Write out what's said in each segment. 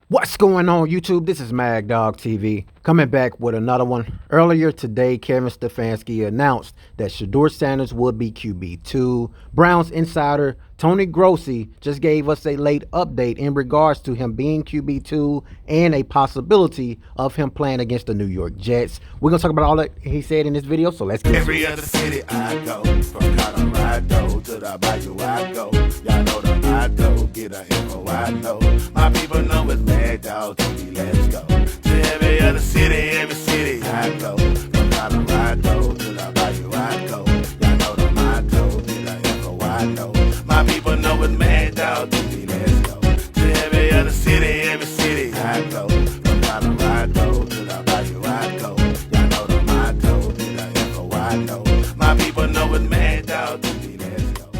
What's going on, YouTube? This is Mag Dog TV coming back with another one. Earlier today, Kevin Stefanski announced that Shedeur Sanders would be QB2. Browns insider Tony Grossi just gave us a late update in regards to him being QB2 and a possibility of him playing against the New York Jets. We're going to talk about all that he said in this video, so let's get Every other city I go, from Colorado to the Bayou I go. Y'all know the motto, get a info I know. My people know it's Mad Dog TV, let's go. To every other city I go. From Colorado to the Bayou I go. Y'all know the motto, get a info I know. My people know it's Mad Dog TV, let's go. To every other city I go. From Colorado to the Bayou I go. Y'all know the motto, get a info I know. My people know it's Mad Dog TV, let's go.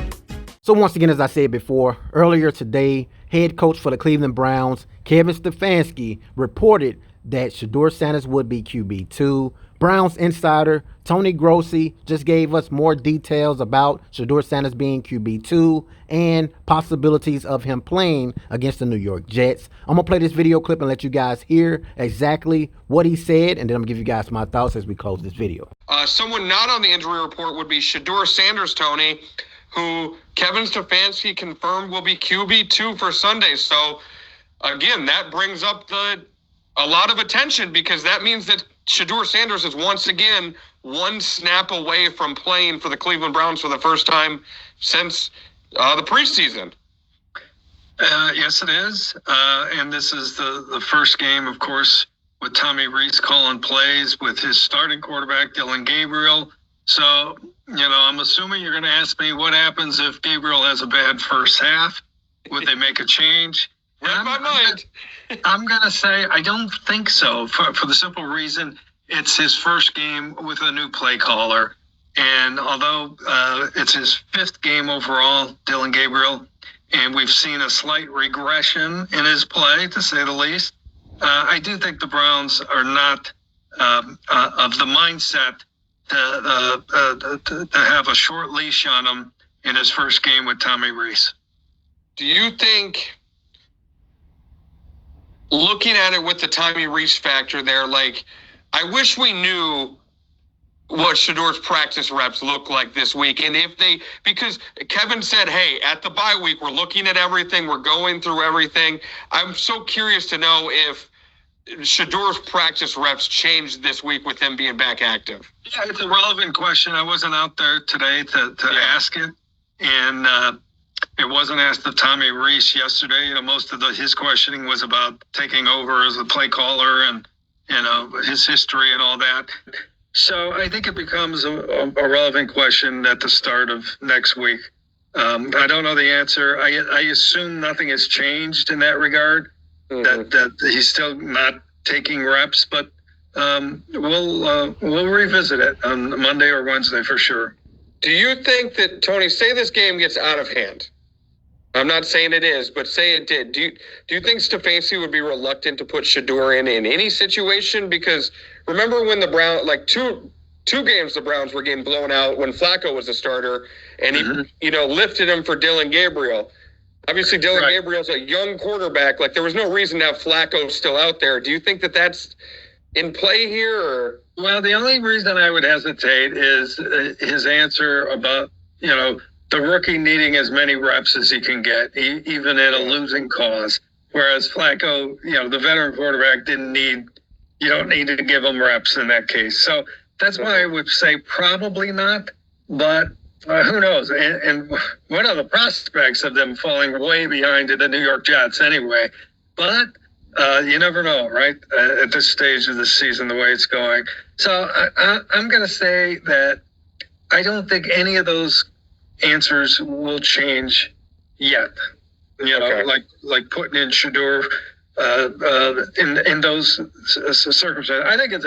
So once again, as I said before, earlier today, head coach for the Cleveland Browns, Kevin Stefanski, reported that Shedeur Sanders would be QB2. Browns insider Tony Grossi just gave us more details about Shedeur Sanders being QB2 and possibilities of him playing against the New York Jets. I'm going to play this video clip and let you guys hear exactly what he said, and then I'm going to give you guys my thoughts as we close this video. Someone not on the injury report would be Shedeur Sanders, Tony, who Kevin Stefanski confirmed will be QB2 for Sunday. So, again, that brings up a lot of attention because that means that Shedeur Sanders is once again one snap away from playing for the Cleveland Browns for the first time since the preseason. Yes, it is. And this is the first game, of course, with Tommy Rees calling plays with his starting quarterback, Dylan Gabriel. So, I'm assuming you're going to ask me what happens if Gabriel has a bad first half. Would they make a change? Read my mind. I'm going to say I don't think so for the simple reason it's his first game with a new play caller. And although it's his fifth game overall, Dylan Gabriel, and we've seen a slight regression in his play, to say the least, I do think the Browns are not of the mindset to have a short leash on him in his first game with Tommy Rees. Do you think, looking at it with the Tommy Rees factor there, I wish we knew what Shedeur's practice reps look like this week. And because Kevin said, hey, at the bye week, we're looking at everything, we're going through everything. I'm so curious to know if Shedeur's practice reps changed this week with him being back active. Yeah, it's a relevant question. I wasn't out there today to ask it. And it wasn't asked of Tommy Rees yesterday. Most of his questioning was about taking over as a play caller and, his history and all that. So I think it becomes a relevant question at the start of next week. I don't know the answer. I assume nothing has changed in that regard, that he's still not taking reps, but we'll revisit it on Monday or Wednesday for sure. Do you think that, Tony, say this game gets out of hand? I'm not saying it is, but say it did. Do you think Stefanski would be reluctant to put Shedeur in any situation? Because remember when the Browns, two games the Browns were getting blown out when Flacco was a starter, and he, lifted him for Dylan Gabriel. Obviously, Dylan Gabriel's a young quarterback. There was no reason to have Flacco still out there. Do you think that that's in play here? Or? Well, the only reason I would hesitate is his answer about, the rookie needing as many reps as he can get, even in a losing cause. Whereas Flacco, the veteran quarterback you don't need to give him reps in that case. So that's why I would say probably not, but who knows? And what are the prospects of them falling way behind the New York Jets anyway? But you never know, right? At this stage of the season, the way it's going. So I'm going to say that I don't think any of those answers will change yet. Like putting in Shedeur in those circumstances. I think it's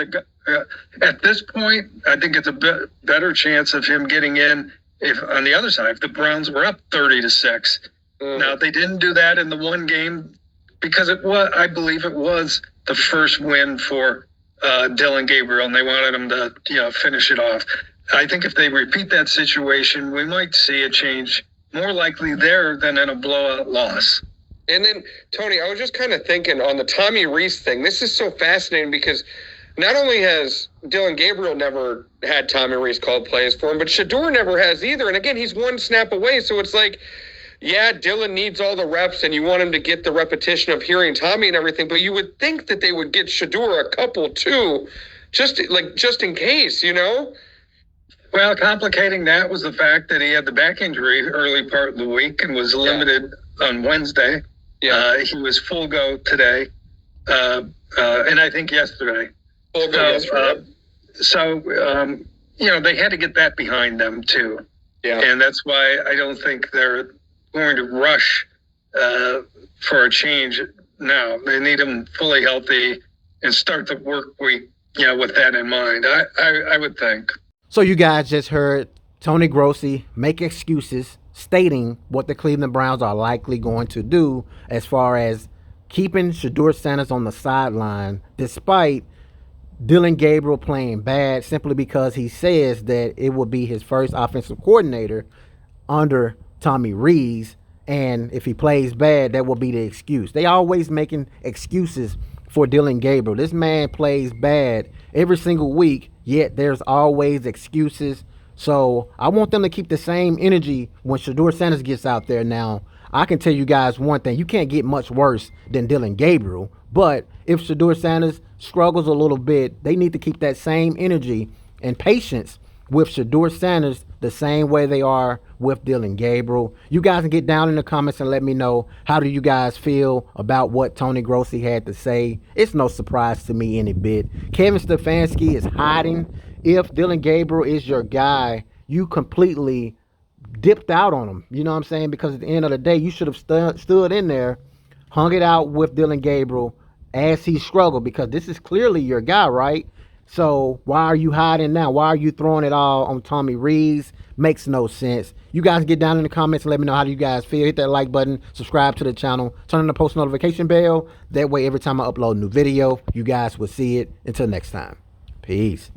at this point, I think it's a better chance of him getting in if on the other side, if the Browns were up 30-6. Now they didn't do that in the one game because I believe it was the first win for Dylan Gabriel, and they wanted him to finish it off. I think if they repeat that situation, we might see a change more likely there than in a blowout loss. And then, Tony, I was just kind of thinking on the Tommy Reese thing. This is so fascinating because not only has Dylan Gabriel never had Tommy Reese call plays for him, but Shedeur never has either. And again, he's one snap away. So it's like, yeah, Dylan needs all the reps and you want him to get the repetition of hearing Tommy and everything. But you would think that they would get Shedeur a couple too, just in case, you know? Well, complicating that was the fact that he had the back injury early part of the week and was limited on Wednesday. Yeah. He was full go today, and I think yesterday. Full go yesterday. They had to get that behind them too. Yeah. And that's why I don't think they're going to rush for a change now. They need him fully healthy and start the work week, with that in mind. I would think. So you guys just heard Tony Grossi make excuses stating what the Cleveland Browns are likely going to do as far as keeping Shedeur Sanders on the sideline despite Dylan Gabriel playing bad, simply because he says that it will be his first offensive coordinator under Tommy Rees, and if he plays bad, that will be the excuse. They always making excuses for Dylan Gabriel. This man plays bad every single week, yet there's always excuses. So I want them to keep the same energy when Shedeur Sanders gets out there. Now, I can tell you guys one thing. You can't get much worse than Dylan Gabriel. But if Shedeur Sanders struggles a little bit, they need to keep that same energy and patience with Shedeur Sanders the same way they are with Dylan Gabriel. You guys can get down in the comments and let me know, how do you guys feel about what Tony Grossi had to say? It's no surprise to me any bit. Kevin Stefanski is hiding. If Dylan Gabriel is your guy, you completely dipped out on him. You know what I'm saying? Because at the end of the day, you should have stood in there, hung it out with Dylan Gabriel as he struggled, because this is clearly your guy, right? So why are you hiding now? Why are you throwing it all on Tommy Rees? Makes no sense. You guys get down in the comments and let me know, how do you guys feel. Hit that like button, subscribe to the channel, turn on the post notification bell. That way every time I upload a new video, you guys will see it. Until next time, peace.